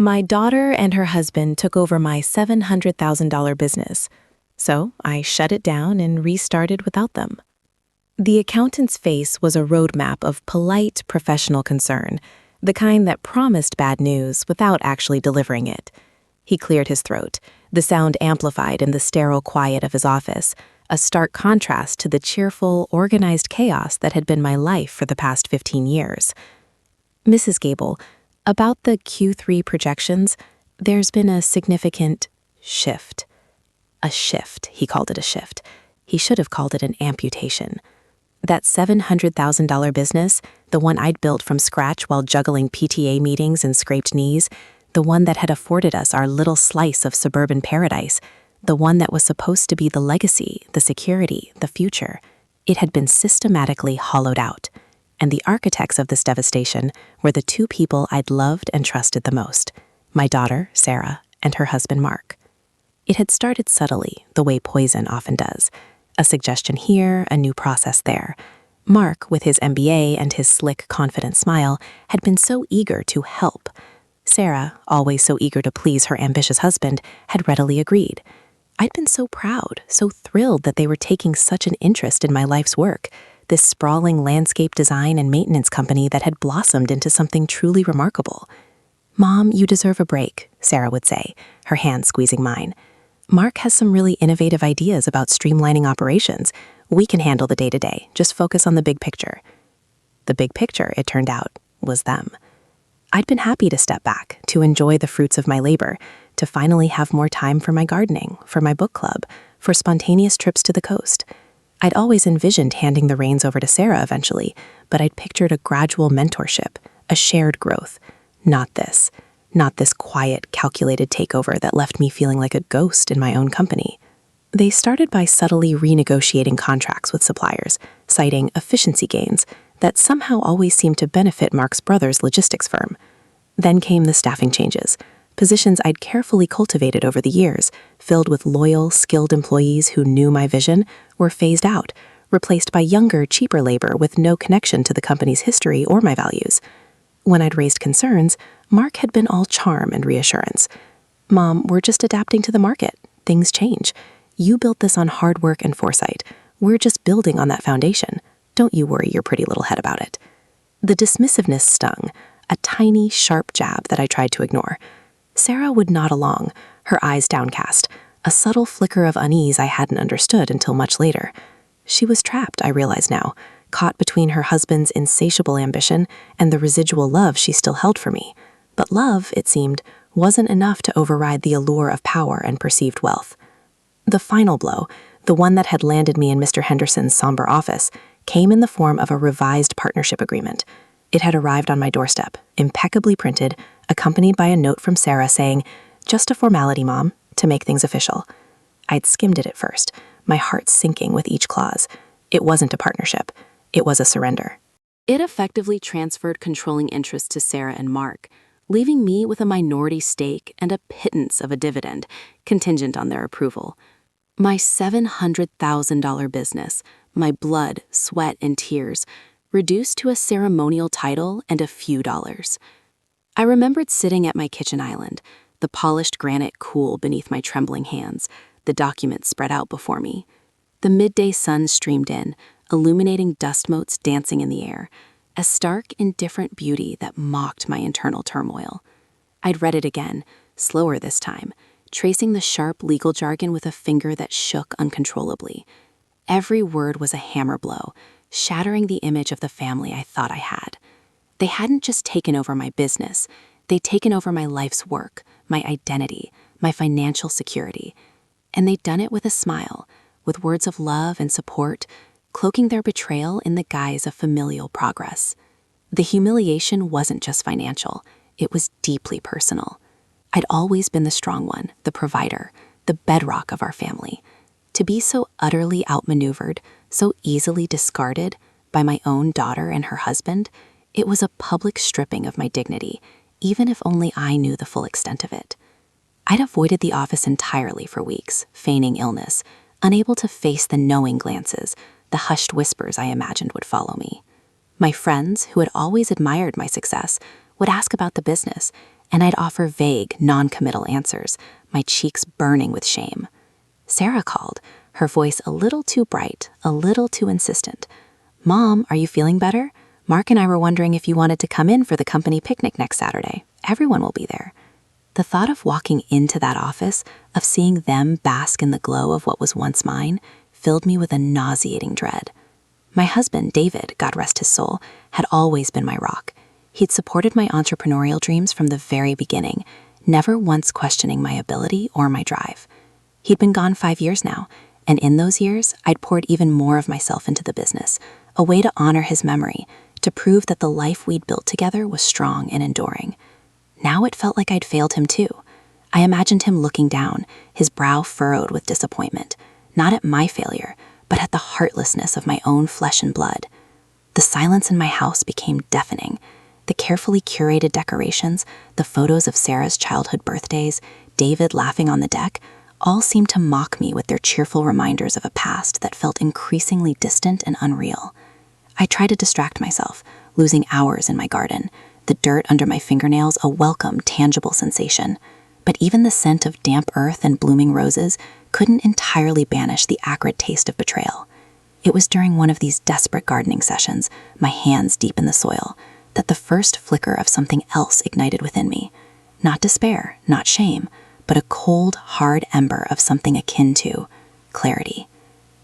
My daughter and her husband took over my $700,000 business, so I shut it down and restarted without them. The accountant's face was a roadmap of polite, professional concern, the kind that promised bad news without actually delivering it. He cleared his throat, the sound amplified in the sterile quiet of his office, a stark contrast to the cheerful, organized chaos that had been my life for the past 15 years. Mrs. Gable, about the Q3 projections, there's been a significant shift. A shift, he called it a shift. He should have called it an amputation. That $700,000 business, the one I'd built from scratch while juggling PTA meetings and scraped knees, the one that had afforded us our little slice of suburban paradise, the one that was supposed to be the legacy, the security, the future, it had been systematically hollowed out. And the architects of this devastation were the two people I'd loved and trusted the most, my daughter, Sarah, and her husband, Mark. It had started subtly, the way poison often does. A suggestion here, a new process there. Mark, with his MBA and his slick, confident smile, had been so eager to help. Sarah, always so eager to please her ambitious husband, had readily agreed. I'd been so proud, so thrilled that they were taking such an interest in my life's work, this sprawling landscape design and maintenance company that had blossomed into something truly remarkable. "Mom, you deserve a break," Sarah would say, her hand squeezing mine. "Mark has some really innovative ideas about streamlining operations. We can handle the day-to-day, just focus on the big picture." The big picture, it turned out, was them. I'd been happy to step back, to enjoy the fruits of my labor, to finally have more time for my gardening, for my book club, for spontaneous trips to the coast. I'd always envisioned handing the reins over to Sarah eventually, but I'd pictured a gradual mentorship, a shared growth. Not this quiet, calculated takeover that left me feeling like a ghost in my own company. They started by subtly renegotiating contracts with suppliers, citing efficiency gains that somehow always seemed to benefit Mark's brother's logistics firm. Then came the staffing changes, positions I'd carefully cultivated over the years, filled with loyal, skilled employees who knew my vision, were phased out, replaced by younger, cheaper labor with no connection to the company's history or my values. When I'd raised concerns, Mark had been all charm and reassurance. "Mom, we're just adapting to the market. Things change. You built this on hard work and foresight. We're just building on that foundation. Don't you worry your pretty little head about it." The dismissiveness stung, a tiny, sharp jab that I tried to ignore. Sarah would nod along, her eyes downcast, a subtle flicker of unease I hadn't understood until much later. She was trapped, I realize now, caught between her husband's insatiable ambition and the residual love she still held for me. But love, it seemed, wasn't enough to override the allure of power and perceived wealth. The final blow, the one that had landed me in Mr. Henderson's somber office, came in the form of a revised partnership agreement. It had arrived on my doorstep, impeccably printed, accompanied by a note from Sarah saying, "Just a formality, Mom, to make things official." I'd skimmed it at first, my heart sinking with each clause. It wasn't a partnership. It was a surrender. It effectively transferred controlling interest to Sarah and Mark, leaving me with a minority stake and a pittance of a dividend, contingent on their approval. My $700,000 business, my blood, sweat, and tears, reduced to a ceremonial title and a few dollars. I remembered sitting at my kitchen island, the polished granite cool beneath my trembling hands, the documents spread out before me. The midday sun streamed in, illuminating dust motes dancing in the air, a stark, indifferent beauty that mocked my internal turmoil. I'd read it again, slower this time, tracing the sharp legal jargon with a finger that shook uncontrollably. Every word was a hammer blow, shattering the image of the family I thought I had. They hadn't just taken over my business, they'd taken over my life's work, my identity, my financial security. And they'd done it with a smile, with words of love and support, cloaking their betrayal in the guise of familial progress. The humiliation wasn't just financial, it was deeply personal. I'd always been the strong one, the provider, the bedrock of our family. To be so utterly outmaneuvered, so easily discarded by my own daughter and her husband, it was a public stripping of my dignity, even if only I knew the full extent of it. I'd avoided the office entirely for weeks, feigning illness, unable to face the knowing glances, the hushed whispers I imagined would follow me. My friends, who had always admired my success, would ask about the business, and I'd offer vague, non-committal answers, my cheeks burning with shame. Sarah called, her voice a little too bright, a little too insistent. "Mom, are you feeling better? Mark and I were wondering if you wanted to come in for the company picnic next Saturday. Everyone will be there." The thought of walking into that office, of seeing them bask in the glow of what was once mine, filled me with a nauseating dread. My husband, David, God rest his soul, had always been my rock. He'd supported my entrepreneurial dreams from the very beginning, never once questioning my ability or my drive. He'd been gone 5 years now, and in those years, I'd poured even more of myself into the business, a way to honor his memory, to prove that the life we'd built together was strong and enduring. Now it felt like I'd failed him too. I imagined him looking down, his brow furrowed with disappointment, not at my failure, but at the heartlessness of my own flesh and blood. The silence in my house became deafening. The carefully curated decorations, the photos of Sarah's childhood birthdays, David laughing on the deck, all seemed to mock me with their cheerful reminders of a past that felt increasingly distant and unreal. I tried to distract myself, losing hours in my garden, the dirt under my fingernails a welcome, tangible sensation. But even the scent of damp earth and blooming roses couldn't entirely banish the acrid taste of betrayal. It was during one of these desperate gardening sessions, my hands deep in the soil, that the first flicker of something else ignited within me. Not despair, not shame, but a cold, hard ember of something akin to clarity.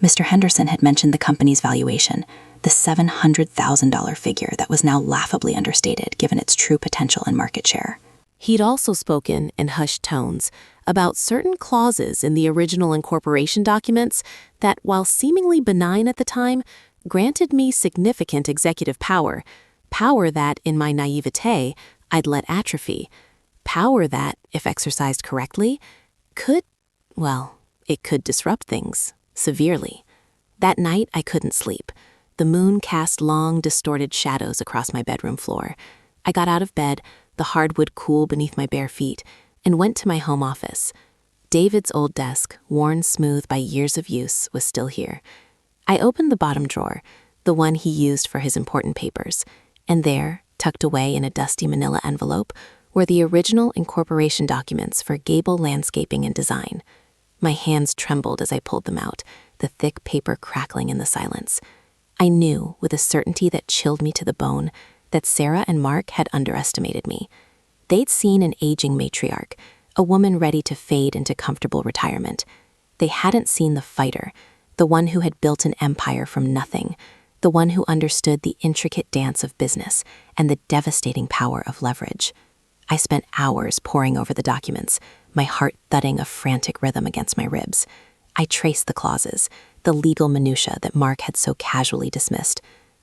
Mr. Henderson had mentioned the company's valuation, the $700,000 figure that was now laughably understated given its true potential and market share. He'd also spoken in hushed tones about certain clauses in the original incorporation documents that, while seemingly benign at the time, granted me significant executive power that, in my naivete, I'd let atrophy, power that, if exercised correctly, it could disrupt things severely. That night, I couldn't sleep. The moon cast long, distorted shadows across my bedroom floor. I got out of bed, the hardwood cool beneath my bare feet, and went to my home office. David's old desk, worn smooth by years of use, was still here. I opened the bottom drawer, the one he used for his important papers, and there, tucked away in a dusty manila envelope, were the original incorporation documents for Gable Landscaping and Design. My hands trembled as I pulled them out, the thick paper crackling in the silence. I knew, with a certainty that chilled me to the bone, that Sarah and Mark had underestimated me. They'd seen an aging matriarch, a woman ready to fade into comfortable retirement. They hadn't seen the fighter, the one who had built an empire from nothing, the one who understood the intricate dance of business and the devastating power of leverage. I spent hours poring over the documents, my heart thudding a frantic rhythm against my ribs. I traced the clauses, the legal minutiae that Mark had so casually dismissed.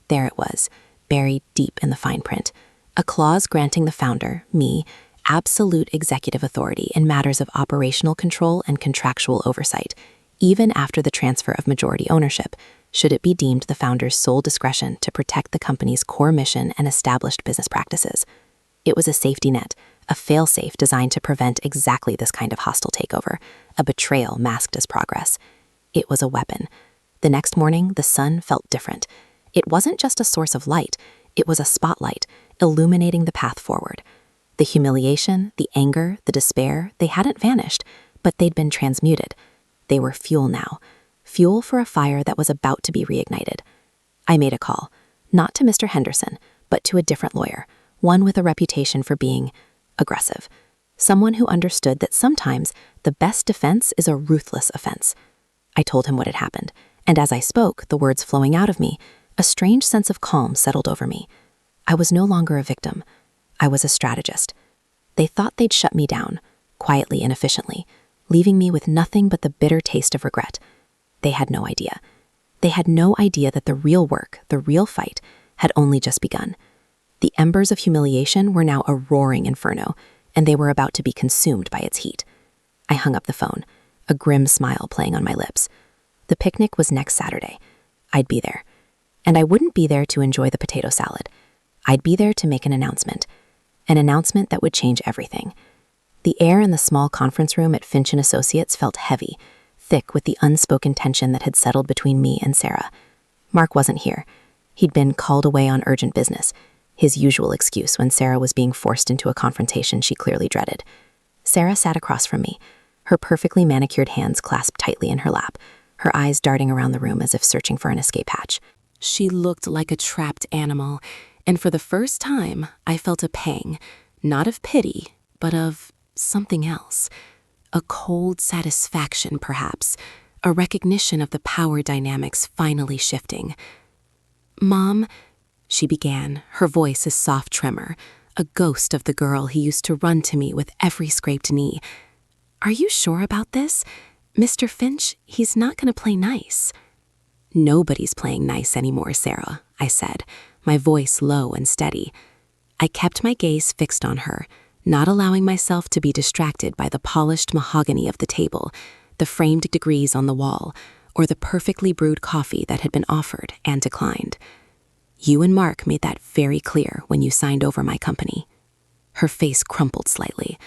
There it was, buried deep in the fine print. A clause granting the founder, me, absolute executive authority in matters of operational control and contractual oversight, even after the transfer of majority ownership, should it be deemed the founder's sole discretion to protect the company's core mission and established business practices. It was a safety net, a fail-safe designed to prevent exactly this kind of hostile takeover, a betrayal masked as progress. It was a weapon. The next morning, the sun felt different. It wasn't just a source of light, it was a spotlight, illuminating the path forward. The humiliation, the anger, the despair, they hadn't vanished, but they'd been transmuted. They were fuel now, fuel for a fire that was about to be reignited. I made a call, not to Mr. Henderson, but to a different lawyer, one with a reputation for being aggressive, someone who understood that sometimes the best defense is a ruthless offense. I told him what had happened, and as I spoke, the words flowing out of me, a strange sense of calm settled over me. I was no longer a victim. I was a strategist. They thought they'd shut me down, quietly and efficiently, leaving me with nothing but the bitter taste of regret. They had no idea. They had no idea that the real work, the real fight, had only just begun. The embers of humiliation were now a roaring inferno, and they were about to be consumed by its heat. I hung up the phone, a grim smile playing on my lips. The picnic was next Saturday. I'd be there. And I wouldn't be there to enjoy the potato salad. I'd be there to make an announcement that would change everything. The air in the small conference room at Finch & Associates felt heavy, thick with the unspoken tension that had settled between me and Sarah. Mark wasn't here. He'd been called away on urgent business. his usual excuse when Sarah was being forced into a confrontation she clearly dreaded. Sarah sat across from me, her perfectly manicured hands clasped tightly in her lap, her eyes darting around the room as if searching for an escape hatch. She looked like a trapped animal, and for the first time, I felt a pang, not of pity, but of something else. A cold satisfaction, perhaps, a recognition of the power dynamics finally shifting. "Mom," she began, her voice a soft tremor, a ghost of the girl he used to run to me with every scraped knee. "Are you sure about this? Mr. Finch, he's not going to play nice." "Nobody's playing nice anymore, Sarah," I said, my voice low and steady. I kept my gaze fixed on her, not allowing myself to be distracted by the polished mahogany of the table, the framed degrees on the wall, or the perfectly brewed coffee that had been offered and declined. "You and Mark made that very clear when you signed over my company." Her face crumpled slightly.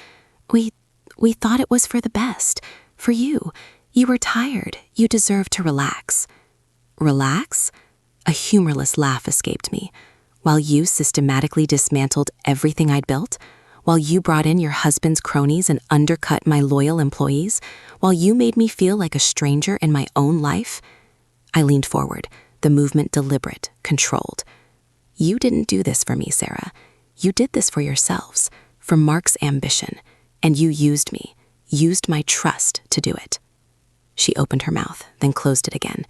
We thought it was for the best. For you. You were tired. You deserved to relax." "Relax?" A humorless laugh escaped me. "While you systematically dismantled everything I'd built? While you brought in your husband's cronies and undercut my loyal employees? While you made me feel like a stranger in my own life?" I leaned forward, the movement deliberate, controlled. "You didn't do this for me, Sarah. You did this for yourselves, for Mark's ambition, and you used me, used my trust to do it." She opened her mouth, then closed it again.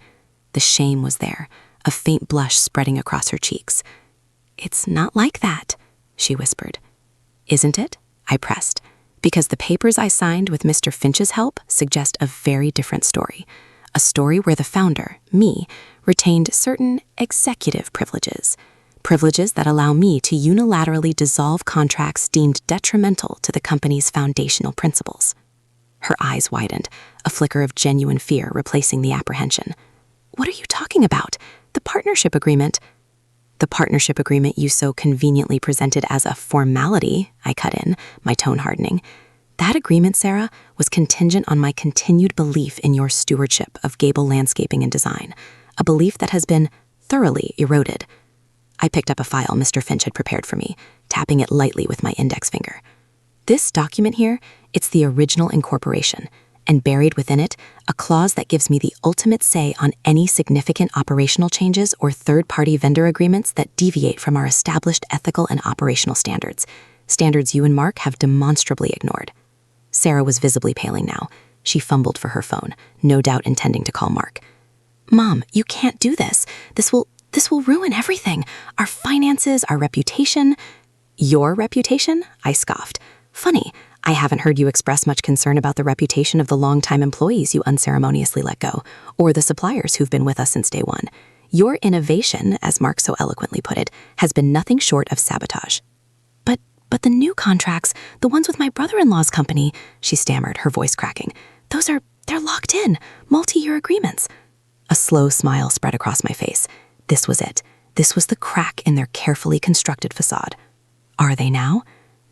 The shame was there, a faint blush spreading across her cheeks. "It's not like that," she whispered. "Isn't it?" I pressed, because the papers I signed with Mr. Finch's help suggest a very different story. A story where the founder, me, retained certain executive privileges. Privileges that allow me to unilaterally dissolve contracts deemed detrimental to the company's foundational principles. Her eyes widened, a flicker of genuine fear replacing the apprehension. "What are you talking about? The partnership agreement." "The partnership agreement you so conveniently presented as a formality," I cut in, my tone hardening. "That agreement, Sarah, was contingent on my continued belief in your stewardship of Gable Landscaping and Design, a belief that has been thoroughly eroded." I picked up a file Mr. Finch had prepared for me, tapping it lightly with my index finger. "This document here, it's the original incorporation, and buried within it, a clause that gives me the ultimate say on any significant operational changes or third-party vendor agreements that deviate from our established ethical and operational standards, standards you and Mark have demonstrably ignored." Sarah was visibly paling now. She fumbled for her phone, no doubt intending to call Mark. "Mom, you can't do this. This will ruin everything. Our finances, our reputation." "Your reputation?" I scoffed. "Funny, I haven't heard you express much concern about the reputation of the longtime employees you unceremoniously let go, or the suppliers who've been with us since day one. Your innovation, as Mark so eloquently put it, has been nothing short of sabotage." But the new contracts, the ones with my brother-in-law's company," she stammered, her voice cracking. "They're locked in, multi-year agreements." A slow smile spread across my face. This was it. This was the crack in their carefully constructed facade. "Are they now?"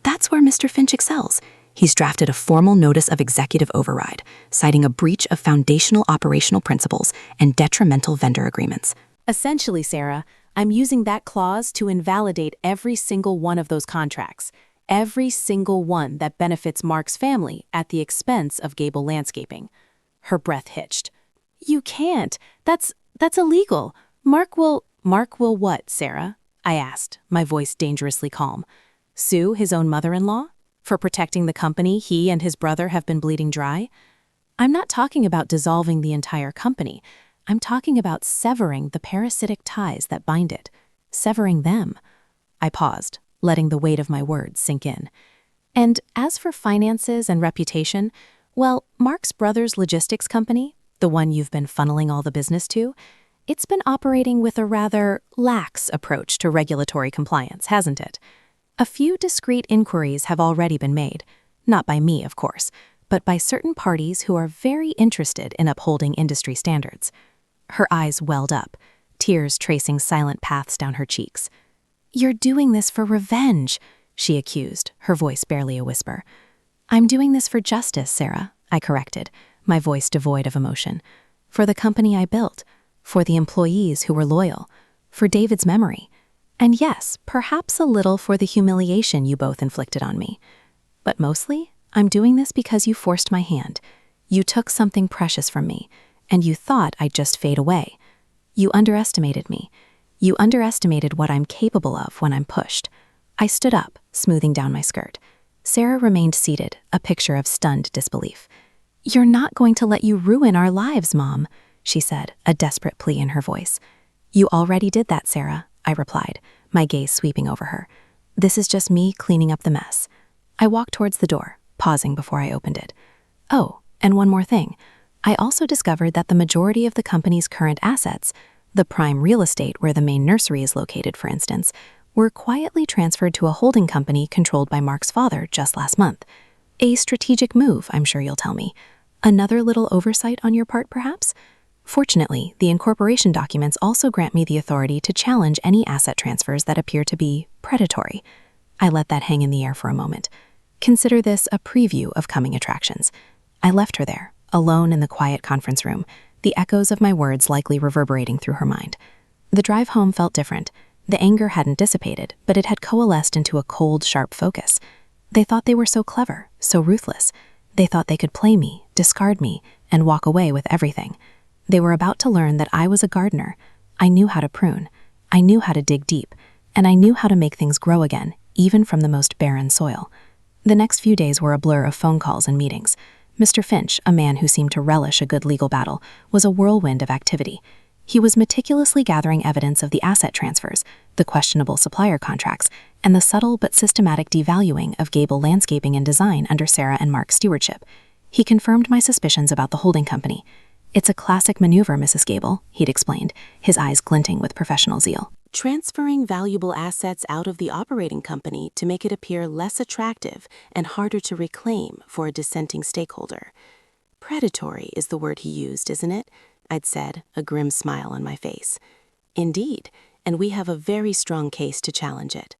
"That's where Mr. Finch excels. He's drafted a formal notice of executive override, citing a breach of foundational operational principles and detrimental vendor agreements." Essentially, Sarah, I'm using that clause to invalidate every single one of those contracts, every single one that benefits Mark's family at the expense of Gable Landscaping. Her breath hitched. "You can't. That's illegal. Mark will what, Sarah?" I asked, my voice dangerously calm. "Sue his own mother-in-law? For protecting the company he and his brother have been bleeding dry? I'm not talking about dissolving the entire company. I'm talking about severing the parasitic ties that bind it. Severing them." I paused, letting the weight of my words sink in. "And as for finances and reputation, well, Mark's brother's logistics company, the one you've been funneling all the business to, it's been operating with a rather lax approach to regulatory compliance, hasn't it? A few discreet inquiries have already been made, not by me, of course, but by certain parties who are very interested in upholding industry standards." Her eyes welled up, tears tracing silent paths down her cheeks. "You're doing this for revenge," she accused, her voice barely a whisper. "I'm doing this for justice, Sarah," I corrected, my voice devoid of emotion. "For the company I built, for the employees who were loyal, for David's memory. And yes, perhaps a little for the humiliation you both inflicted on me. But mostly, I'm doing this because you forced my hand. You took something precious from me, and you thought I'd just fade away. You underestimated me. You underestimated what I'm capable of when I'm pushed. I stood up, smoothing down my skirt. Sarah remained seated, a picture of stunned disbelief. "You're not going to let you ruin our lives, Mom," she said, a desperate plea in her voice. "You already did that, Sarah," I replied, my gaze sweeping over her. "This is just me cleaning up the mess." I walked towards the door, pausing before I opened it. Oh, and one more thing. I also discovered that the majority of the company's current assets, the prime real estate where the main nursery is located, for instance, were quietly transferred to a holding company controlled by Mark's father just last month. A strategic move, I'm sure you'll tell me. Another little oversight on your part, perhaps? Fortunately, the incorporation documents also grant me the authority to challenge any asset transfers that appear to be predatory. I let that hang in the air for a moment. Consider this a preview of coming attractions. I left her there, alone in the quiet conference room, the echoes of my words likely reverberating through her mind. The drive home felt different. The anger hadn't dissipated, but it had coalesced into a cold, sharp focus. They thought they were so clever, so ruthless. They thought they could play me, discard me, and walk away with everything. They were about to learn that I was a gardener. I knew how to prune. I knew how to dig deep. And I knew how to make things grow again, even from the most barren soil. The next few days were a blur of phone calls and meetings. Mr. Finch, a man who seemed to relish a good legal battle, was a whirlwind of activity. He was meticulously gathering evidence of the asset transfers, the questionable supplier contracts, and the subtle but systematic devaluing of Gable Landscaping and Design under Sarah and Mark's stewardship. He confirmed my suspicions about the holding company. "It's a classic maneuver, Mrs. Gable," he'd explained, his eyes glinting with professional zeal. "Transferring valuable assets out of the operating company to make it appear less attractive and harder to reclaim for a dissenting stakeholder. Predatory is the word he used, isn't it?" I'd said, a grim smile on my face. "Indeed, and we have a very strong case to challenge it."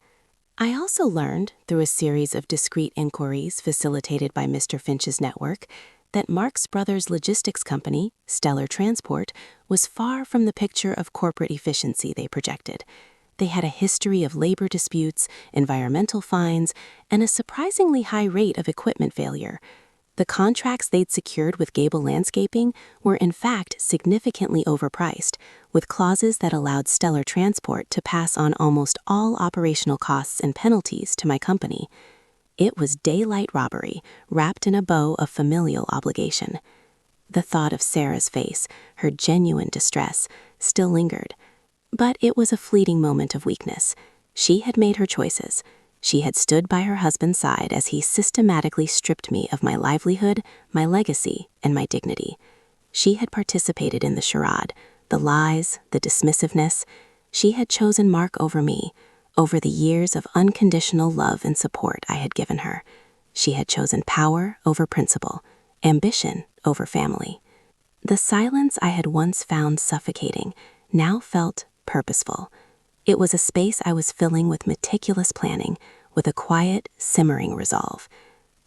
I also learned, through a series of discreet inquiries facilitated by Mr. Finch's network, that Mark's brother's logistics company, Stellar Transport, was far from the picture of corporate efficiency they projected. They had a history of labor disputes, environmental fines, and a surprisingly high rate of equipment failure. The contracts they'd secured with Gable Landscaping were in fact significantly overpriced, with clauses that allowed Stellar Transport to pass on almost all operational costs and penalties to my company. It was daylight robbery, wrapped in a bow of familial obligation. The thought of Sarah's face, her genuine distress, still lingered. But it was a fleeting moment of weakness. She had made her choices. She had stood by her husband's side as he systematically stripped me of my livelihood, my legacy, and my dignity. She had participated in the charade, the lies, the dismissiveness. She had chosen Mark over me, over the years of unconditional love and support I had given her. She had chosen power over principle, ambition over family. The silence I had once found suffocating now felt purposeful. It was a space I was filling with meticulous planning, with a quiet, simmering resolve.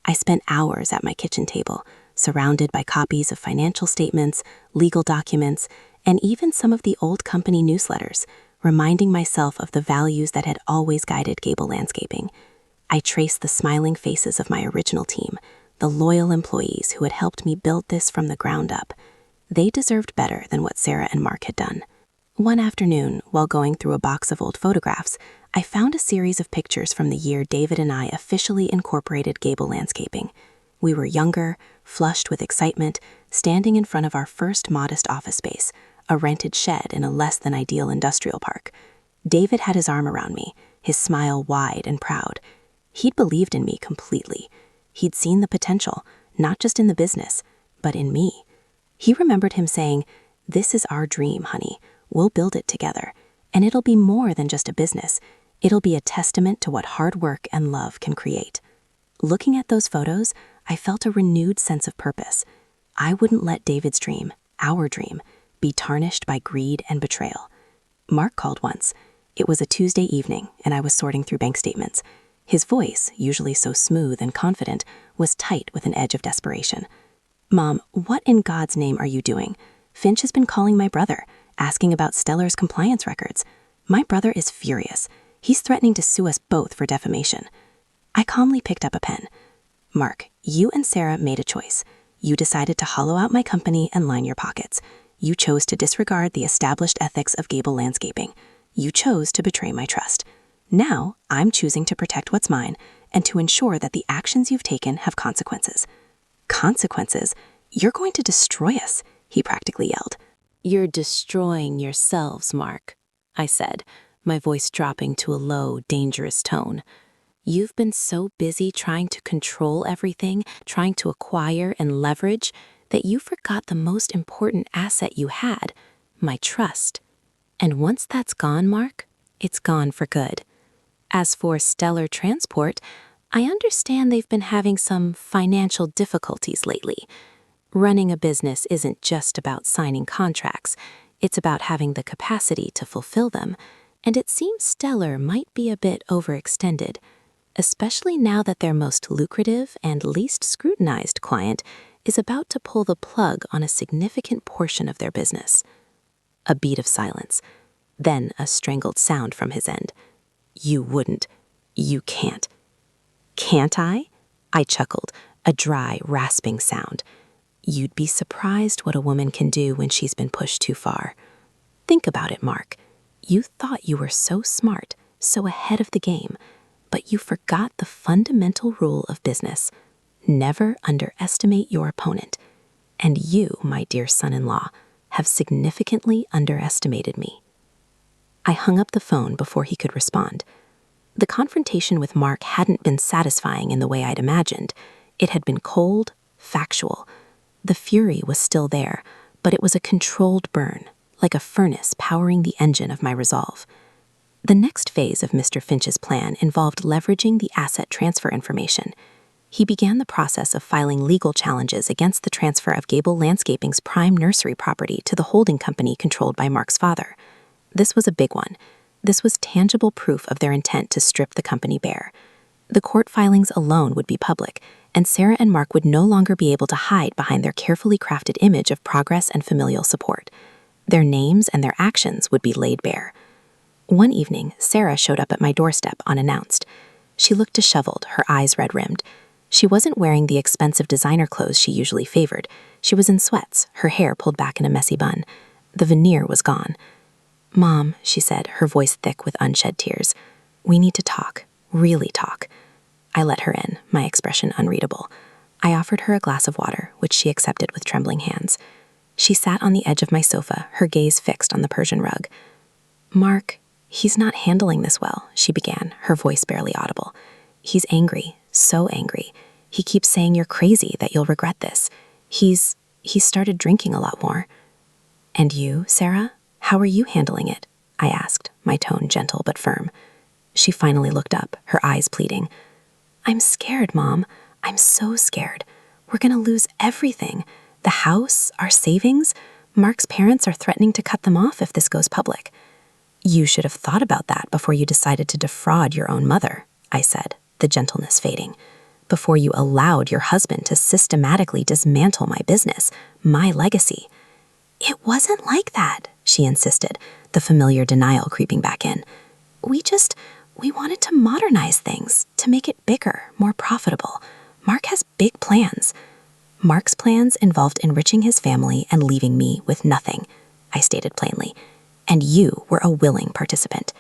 I spent hours at my kitchen table, surrounded by copies of financial statements, legal documents, and even some of the old company newsletters, reminding myself of the values that had always guided Gable Landscaping. I traced the smiling faces of my original team, the loyal employees who had helped me build this from the ground up. They deserved better than what Sarah and Mark had done. One afternoon, while going through a box of old photographs, I found a series of pictures from the year David and I officially incorporated Gable Landscaping. We were younger, flushed with excitement, standing in front of our first modest office space, a rented shed in a less-than-ideal industrial park. David had his arm around me, his smile wide and proud. He'd believed in me completely. He'd seen the potential, not just in the business, but in me. He remembered him saying, "This is our dream, honey. We'll build it together. And it'll be more than just a business. It'll be a testament to what hard work and love can create." Looking at those photos, I felt a renewed sense of purpose. I wouldn't let David's dream, our dream, be tarnished by greed and betrayal. Mark called once. It was a Tuesday evening, and I was sorting through bank statements. His voice, usually so smooth and confident, was tight with an edge of desperation. "Mom, what in God's name are you doing? Finch has been calling my brother, asking about Stellar's compliance records. My brother is furious. He's threatening to sue us both for defamation. I calmly picked up a pen. Mark, you and Sarah made a choice. You decided to hollow out my company and line your pockets. You chose to disregard the established ethics of Gable Landscaping. You chose to betray my trust. Now, I'm choosing to protect what's mine and to ensure that the actions you've taken have consequences. Consequences? You're going to destroy us, he practically yelled. You're destroying yourselves, Mark, I said, my voice dropping to a low, dangerous tone. You've been so busy trying to control everything, trying to acquire and leverage, that you forgot the most important asset you had, my trust. And once that's gone, Mark, it's gone for good. As for Stellar Transport, I understand they've been having some financial difficulties lately. Running a business isn't just about signing contracts, it's about having the capacity to fulfill them, and it seems Stellar might be a bit overextended, especially now that their most lucrative and least scrutinized client is about to pull the plug on a significant portion of their business. A beat of silence, then a strangled sound from his end. You wouldn't. You can't. Can't I? I chuckled, a dry, rasping sound. You'd be surprised what a woman can do when she's been pushed too far. Think about it, Mark. You thought you were so smart, so ahead of the game, but you forgot the fundamental rule of business. Never underestimate your opponent. And you, my dear son-in-law, have significantly underestimated me. I hung up the phone before he could respond. The confrontation with Mark hadn't been satisfying in the way I'd imagined. It had been cold, factual. The fury was still there, but it was a controlled burn, like a furnace powering the engine of my resolve. The next phase of Mr. Finch's plan involved leveraging the asset transfer information. He began the process of filing legal challenges against the transfer of Gable Landscaping's prime nursery property to the holding company controlled by Mark's father. This was a big one. This was tangible proof of their intent to strip the company bare. The court filings alone would be public, and Sarah and Mark would no longer be able to hide behind their carefully crafted image of progress and familial support. Their names and their actions would be laid bare. One evening, Sarah showed up at my doorstep unannounced. She looked disheveled, her eyes red-rimmed. She wasn't wearing the expensive designer clothes she usually favored. She was in sweats, her hair pulled back in a messy bun. The veneer was gone. "Mom," she said, her voice thick with unshed tears. "We need to talk, really talk." I let her in, my expression unreadable. I offered her a glass of water, which she accepted with trembling hands. She sat on the edge of my sofa, her gaze fixed on the Persian rug. "Mark, he's not handling this well," she began, her voice barely audible. "He's angry, so angry. He keeps saying you're crazy, that you'll regret this. He's started drinking a lot more." "And you, Sarah? How are you handling it?" I asked, my tone gentle but firm. She finally looked up, her eyes pleading. "I'm scared, Mom. I'm so scared. We're gonna lose everything. The house, our savings. Mark's parents are threatening to cut them off if this goes public." "You should have thought about that before you decided to defraud your own mother," I said, the gentleness fading. "Before you allowed your husband to systematically dismantle my business, my legacy." "It wasn't like that," she insisted, the familiar denial creeping back in. We wanted to modernize things, to make it bigger, more profitable. Mark has big plans." "Mark's plans involved enriching his family and leaving me with nothing," I stated plainly. "And you were a willing participant.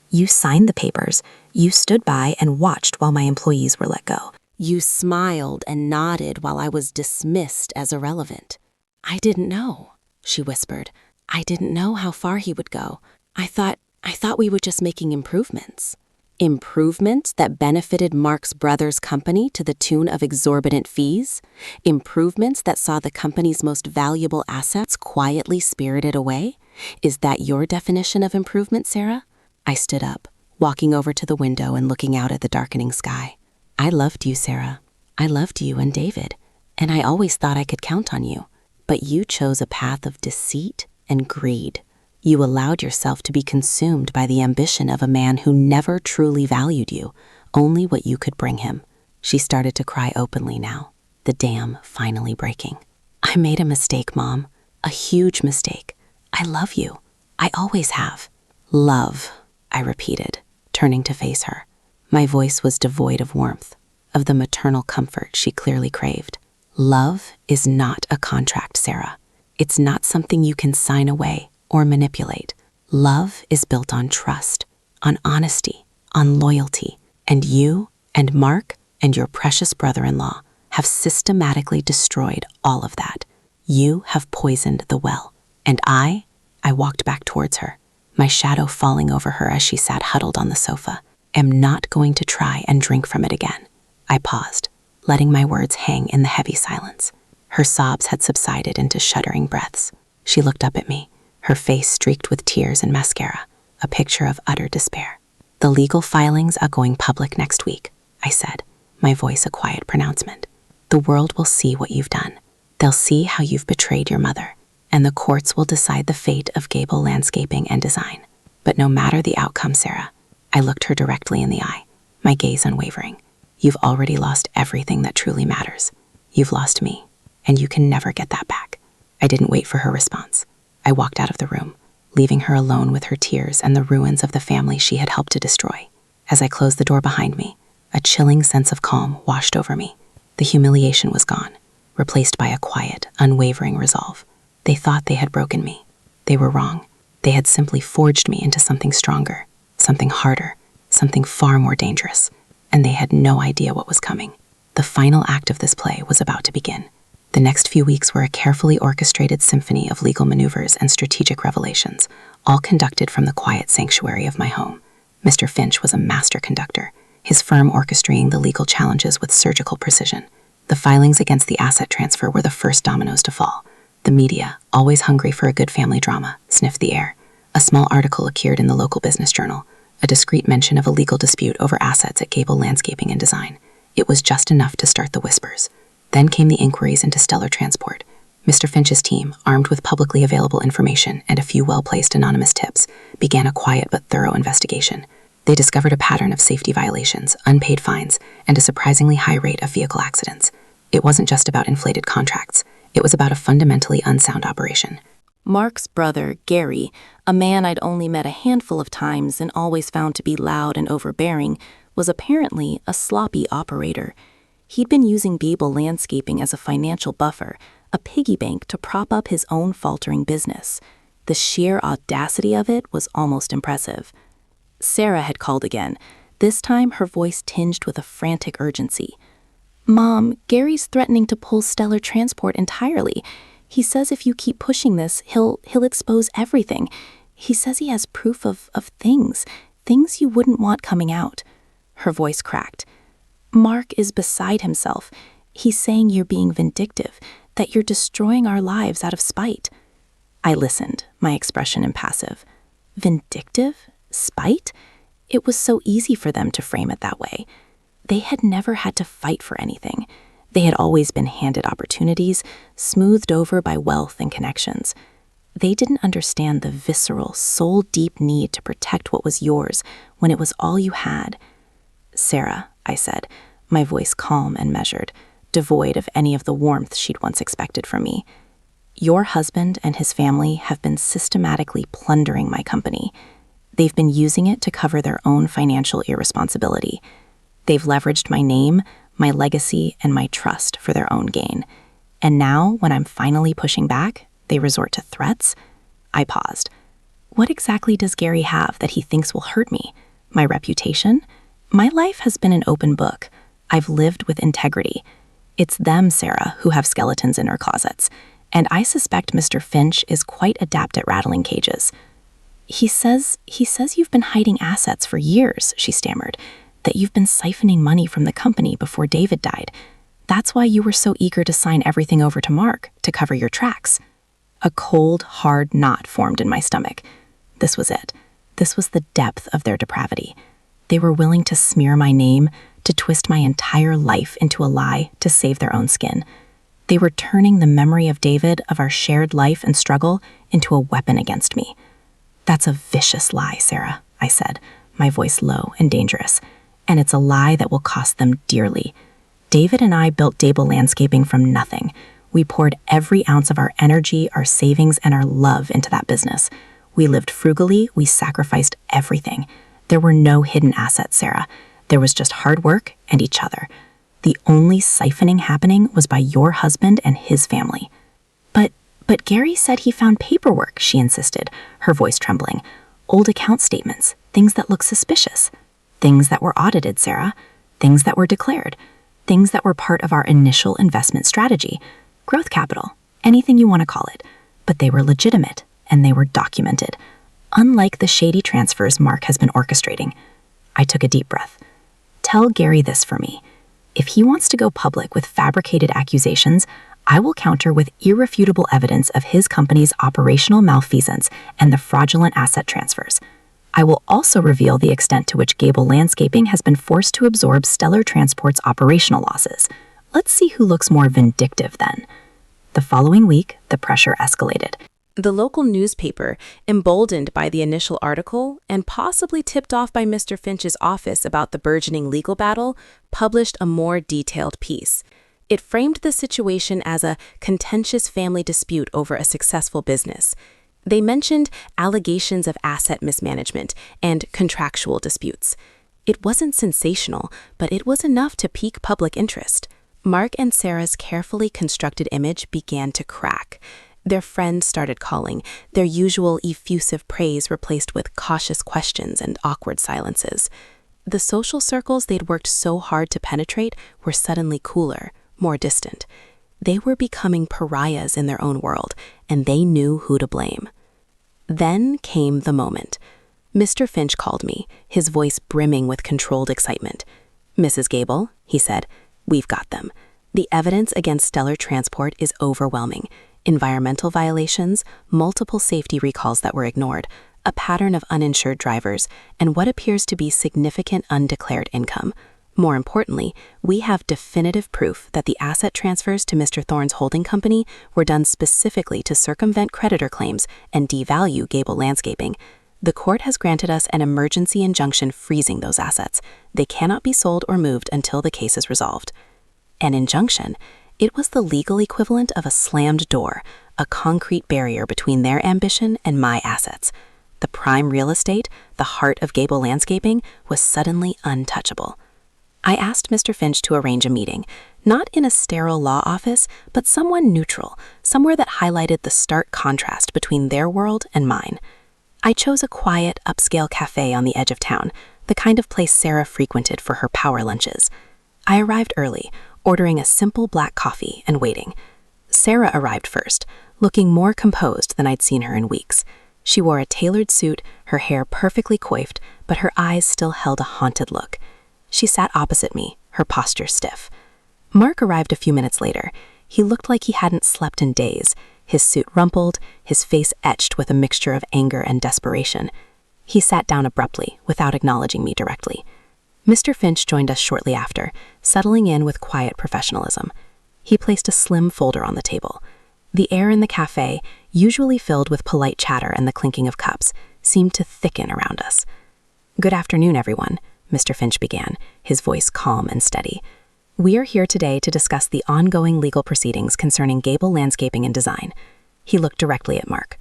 You signed the papers, you stood by and watched while my employees were let go. You smiled and nodded while I was dismissed as irrelevant." "I didn't know," she whispered. "I didn't know how far he would go. I thought we were just making improvements." Improvements that benefited Mark's brother's company to the tune of exorbitant fees? Improvements that saw the company's most valuable assets quietly spirited away? Is that your definition of improvement, Sarah? I stood up, walking over to the window and looking out at the darkening sky. "I loved you, Sarah. I loved you and David, and I always thought I could count on you. But you chose a path of deceit and greed. You allowed yourself to be consumed by the ambition of a man who never truly valued you, only what you could bring him." She started to cry openly now, the dam finally breaking. "I made a mistake, Mom. A huge mistake. I love you. I always have." "Love," I repeated, turning to face her. My voice was devoid of warmth, of the maternal comfort she clearly craved. Love is not a contract, Sarah. It's not something you can sign away or manipulate. Love is built on trust, on honesty, on loyalty. And you and Mark and your precious brother-in-law have systematically destroyed all of that. You have poisoned the well. And I walked back towards her, my shadow falling over her as she sat huddled on the sofa. Am not going to try and drink from it again. I paused, letting my words hang in the heavy silence. Her sobs had subsided into shuddering breaths. She looked up at me, her face streaked with tears and mascara, a picture of utter despair. The legal filings are going public next week, I said, my voice a quiet pronouncement. The world will see what you've done. They'll see how you've betrayed your mother, and the courts will decide the fate of Gable Landscaping and Design. But no matter the outcome, Sarah, I looked her directly in the eye, my gaze unwavering. You've already lost everything that truly matters. You've lost me, and you can never get that back. I didn't wait for her response. I walked out of the room, leaving her alone with her tears and the ruins of the family she had helped to destroy. As I closed the door behind me, a chilling sense of calm washed over me. The humiliation was gone, replaced by a quiet, unwavering resolve. They thought they had broken me. They were wrong. They had simply forged me into something stronger, something harder, something far more dangerous. And they had no idea what was coming. The final act of this play was about to begin. The next few weeks were a carefully orchestrated symphony of legal maneuvers and strategic revelations, all conducted from the quiet sanctuary of my home. Mr. Finch was a master conductor, his firm orchestrating the legal challenges with surgical precision. The filings against the asset transfer were the first dominoes to fall. The media, always hungry for a good family drama, sniffed the air. A small article appeared in the local business journal, a discreet mention of a legal dispute over assets at Gable Landscaping and Design. It was just enough to start the whispers. Then came the inquiries into Stellar Transport. Mr. Finch's team, armed with publicly available information and a few well-placed anonymous tips, began a quiet but thorough investigation. They discovered a pattern of safety violations, unpaid fines, and a surprisingly high rate of vehicle accidents. It wasn't just about inflated contracts. It was about a fundamentally unsound operation. Mark's brother, Gary, a man I'd only met a handful of times and always found to be loud and overbearing, was apparently a sloppy operator. He'd been using Gable Landscaping as a financial buffer, a piggy bank to prop up his own faltering business. The sheer audacity of it was almost impressive. Sarah had called again, this time her voice tinged with a frantic urgency. "Mom, Gary's threatening to pull Stellar Transport entirely. He says if you keep pushing this, he'll expose everything. He says he has proof of things you wouldn't want coming out." Her voice cracked. "Mark is beside himself. He's saying you're being vindictive, that you're destroying our lives out of spite." I listened, my expression impassive. Vindictive? Spite? It was so easy for them to frame it that way. They had never had to fight for anything. They had always been handed opportunities, smoothed over by wealth and connections. They didn't understand the visceral, soul-deep need to protect what was yours when it was all you had. "Sarah," I said, my voice calm and measured, devoid of any of the warmth she'd once expected from me. "Your husband and his family have been systematically plundering my company. They've been using it to cover their own financial irresponsibility. They've leveraged my name, my legacy, and my trust for their own gain. And now, when I'm finally pushing back, they resort to threats?" I paused. What exactly does Gary have that he thinks will hurt me? My reputation? My life has been an open book. I've lived with integrity. It's them, Sarah, who have skeletons in their closets. And I suspect Mr. Finch is quite adept at rattling cages. He says you've been hiding assets for years," she stammered, "that you've been siphoning money from the company before David died. That's why you were so eager to sign everything over to Mark, to cover your tracks." A cold, hard knot formed in my stomach. This was it. This was the depth of their depravity. They were willing to smear my name, to twist my entire life into a lie to save their own skin. They were turning the memory of David, of our shared life and struggle, into a weapon against me. "That's a vicious lie, Sarah," I said, my voice low and dangerous. "And it's a lie that will cost them dearly. David and I built Gable Landscaping from nothing. We poured every ounce of our energy, our savings, and our love into that business. We lived frugally, we sacrificed everything. There were no hidden assets, Sarah. There was just hard work and each other. The only siphoning happening was by your husband and his family. But Gary said he found paperwork, she insisted, her voice trembling. Old account statements, things that look suspicious. Things that were audited, Sarah. Things that were declared. Things that were part of our initial investment strategy. Growth capital, anything you want to call it. But they were legitimate, and they were documented. Unlike the shady transfers Mark has been orchestrating. I took a deep breath. Tell Gary this for me. If he wants to go public with fabricated accusations, I will counter with irrefutable evidence of his company's operational malfeasance and the fraudulent asset transfers. I will also reveal the extent to which Gable Landscaping has been forced to absorb Stellar Transport's operational losses. Let's see who looks more vindictive then. The following week, the pressure escalated. The local newspaper, emboldened by the initial article and possibly tipped off by Mr. Finch's office about the burgeoning legal battle, published a more detailed piece. It framed the situation as a contentious family dispute over a successful business. They mentioned allegations of asset mismanagement and contractual disputes. It wasn't sensational, but it was enough to pique public interest. Mark and Sarah's carefully constructed image began to crack. Their friends started calling, their usual effusive praise replaced with cautious questions and awkward silences. The social circles they'd worked so hard to penetrate were suddenly cooler, more distant. They were becoming pariahs in their own world, and they knew who to blame. Then came the moment. Mr. Finch called me, his voice brimming with controlled excitement. "Mrs. Gable," he said, "we've got them. The evidence against Stellar Transport is overwhelming. Environmental violations, multiple safety recalls that were ignored, a pattern of uninsured drivers, and what appears to be significant undeclared income. More importantly, we have definitive proof that the asset transfers to Mr. Thorne's holding company were done specifically to circumvent creditor claims and devalue Gable Landscaping. The court has granted us an emergency injunction freezing those assets. They cannot be sold or moved until the case is resolved." An injunction? It was the legal equivalent of a slammed door, a concrete barrier between their ambition and my assets. The prime real estate, the heart of Gable Landscaping, was suddenly untouchable. I asked Mr. Finch to arrange a meeting, not in a sterile law office, but someone neutral, somewhere that highlighted the stark contrast between their world and mine. I chose a quiet, upscale cafe on the edge of town, the kind of place Sarah frequented for her power lunches. I arrived early, ordering a simple black coffee and waiting. Sarah arrived first, looking more composed than I'd seen her in weeks. She wore a tailored suit, her hair perfectly coiffed, but her eyes still held a haunted look. She sat opposite me, her posture stiff. Mark arrived a few minutes later. He looked like he hadn't slept in days, his suit rumpled, his face etched with a mixture of anger and desperation. He sat down abruptly, without acknowledging me directly. Mr. Finch joined us shortly after, settling in with quiet professionalism. He placed a slim folder on the table. The air in the cafe, usually filled with polite chatter and the clinking of cups, seemed to thicken around us. "Good afternoon, everyone," Mr. Finch began, his voice calm and steady. "We are here today to discuss the ongoing legal proceedings concerning Gable Landscaping and Design." He looked directly at Mark.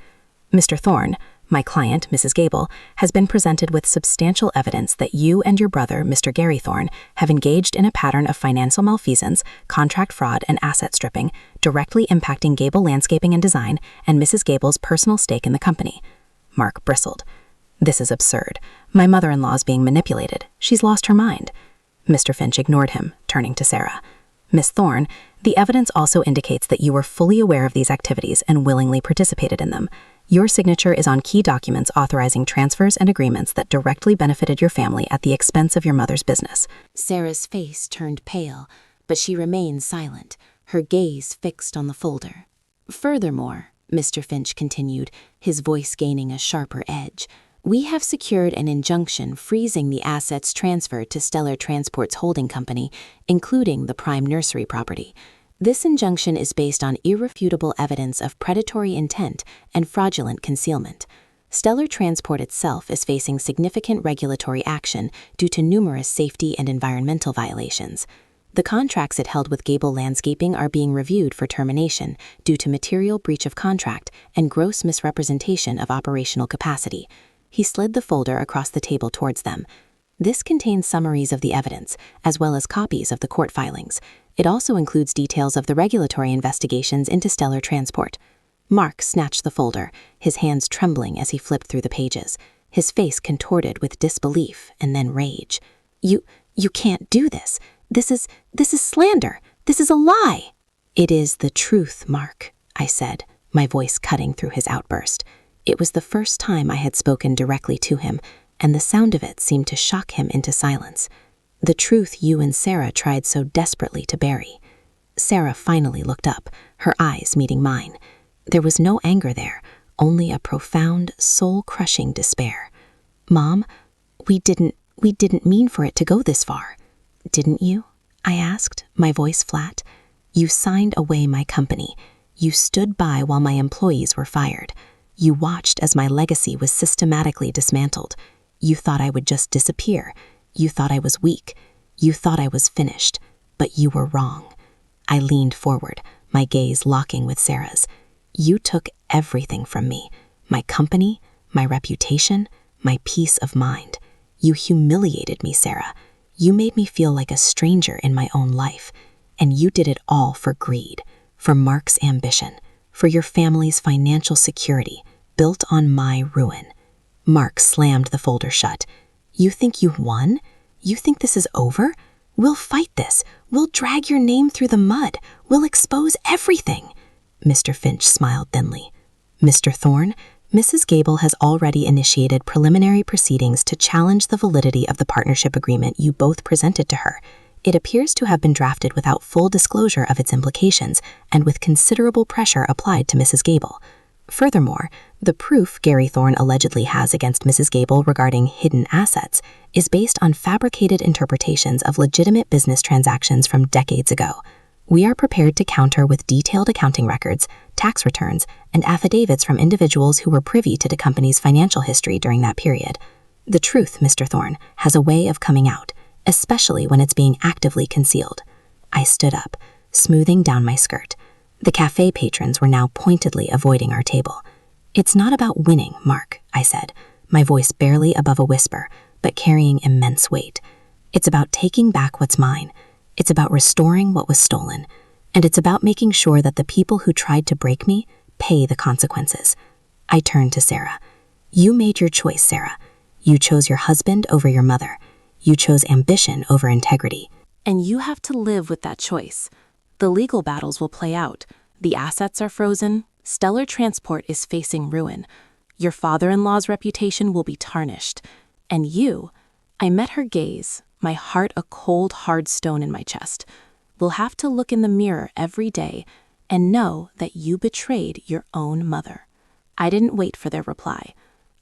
"Mr. Thorne, my client, Mrs. Gable, has been presented with substantial evidence that you and your brother, Mr. Gary Thorne, have engaged in a pattern of financial malfeasance, contract fraud, and asset stripping, directly impacting Gable Landscaping and Design and Mrs. Gable's personal stake in the company." Mark bristled. "This is absurd. My mother-in-law is being manipulated. She's lost her mind." Mr. Finch ignored him, turning to Sarah. "Miss Thorne, the evidence also indicates that you were fully aware of these activities and willingly participated in them. Your signature is on key documents authorizing transfers and agreements that directly benefited your family at the expense of your mother's business." Sarah's face turned pale, but she remained silent, her gaze fixed on the folder. "Furthermore," Mr. Finch continued, his voice gaining a sharper edge, "we have secured an injunction freezing the assets transferred to Stellar Transport's holding company, including the prime nursery property. This injunction is based on irrefutable evidence of predatory intent and fraudulent concealment. Stellar Transport itself is facing significant regulatory action due to numerous safety and environmental violations. The contracts it held with Gable Landscaping are being reviewed for termination due to material breach of contract and gross misrepresentation of operational capacity." He slid the folder across the table towards them. This contains summaries of the evidence, as well as copies of the court filings. It also includes details of the regulatory investigations into Stellar Transport. Mark snatched the folder, his hands trembling as he flipped through the pages, his face contorted with disbelief and then rage. You can't do this. This is slander. This is a lie. It is the truth, Mark, I said, my voice cutting through his outburst. It was the first time I had spoken directly to him, and the sound of it seemed to shock him into silence. The truth you and Sarah tried so desperately to bury. Sarah finally looked up, her eyes meeting mine. There was no anger there, only a profound, soul-crushing despair. Mom, we didn't mean for it to go this far. Didn't you? I asked, my voice flat. You signed away my company. You stood by while my employees were fired. You watched as my legacy was systematically dismantled. You thought I would just disappear. You thought I was weak. You thought I was finished. But you were wrong. I leaned forward, my gaze locking with Sarah's. You took everything from me. My company, my reputation, my peace of mind. You humiliated me, Sarah. You made me feel like a stranger in my own life. And you did it all for greed, for Mark's ambition, for your family's financial security, built on my ruin. Mark slammed the folder shut. You think you won? You think this is over? We'll fight this. We'll drag your name through the mud. We'll expose everything. Mr. Finch smiled thinly. Mr. Thorne, Mrs. Gable has already initiated preliminary proceedings to challenge the validity of the partnership agreement you both presented to her. It appears to have been drafted without full disclosure of its implications and with considerable pressure applied to Mrs. Gable. Furthermore, the proof Gary Thorne allegedly has against Mrs. Gable regarding hidden assets is based on fabricated interpretations of legitimate business transactions from decades ago. We are prepared to counter with detailed accounting records, tax returns, and affidavits from individuals who were privy to the company's financial history during that period. The truth, Mr. Thorne, has a way of coming out, especially when it's being actively concealed. I stood up, smoothing down my skirt. The cafe patrons were now pointedly avoiding our table. It's not about winning, Mark, I said, my voice barely above a whisper, but carrying immense weight. It's about taking back what's mine. It's about restoring what was stolen. And it's about making sure that the people who tried to break me pay the consequences. I turned to Sarah. You made your choice, Sarah. You chose your husband over your mother. You chose ambition over integrity. And you have to live with that choice. The legal battles will play out. The assets are frozen. Stellar Transport is facing ruin. Your father-in-law's reputation will be tarnished. And you, I met her gaze, my heart a cold, hard stone in my chest, will have to look in the mirror every day and know that you betrayed your own mother. I didn't wait for their reply.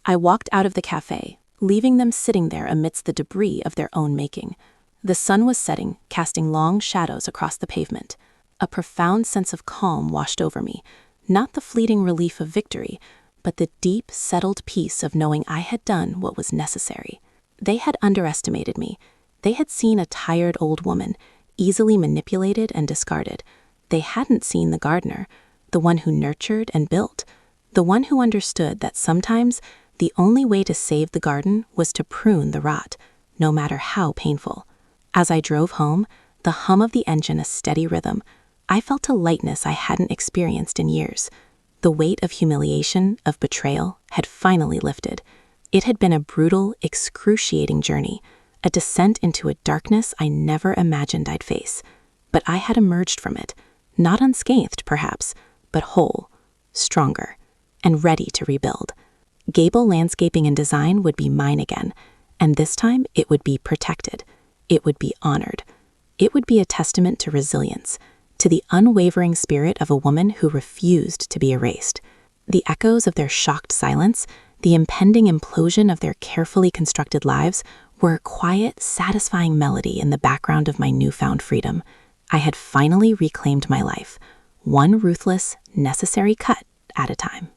I walked out of the cafe, leaving them sitting there amidst the debris of their own making. The sun was setting, casting long shadows across the pavement. A profound sense of calm washed over me, not the fleeting relief of victory, but the deep, settled peace of knowing I had done what was necessary. They had underestimated me. They had seen a tired old woman, easily manipulated and discarded. They hadn't seen the gardener, the one who nurtured and built, the one who understood that sometimes the only way to save the garden was to prune the rot, no matter how painful. As I drove home, the hum of the engine a steady rhythm, I felt a lightness I hadn't experienced in years. The weight of humiliation, of betrayal, had finally lifted. It had been a brutal, excruciating journey, a descent into a darkness I never imagined I'd face. But I had emerged from it, not unscathed perhaps, but whole, stronger, and ready to rebuild. Gable Landscaping and Design would be mine again, and this time it would be protected. It would be honored. It would be a testament to resilience, to the unwavering spirit of a woman who refused to be erased. The echoes of their shocked silence, the impending implosion of their carefully constructed lives, were a quiet, satisfying melody in the background of my newfound freedom. I had finally reclaimed my life, one ruthless, necessary cut at a time.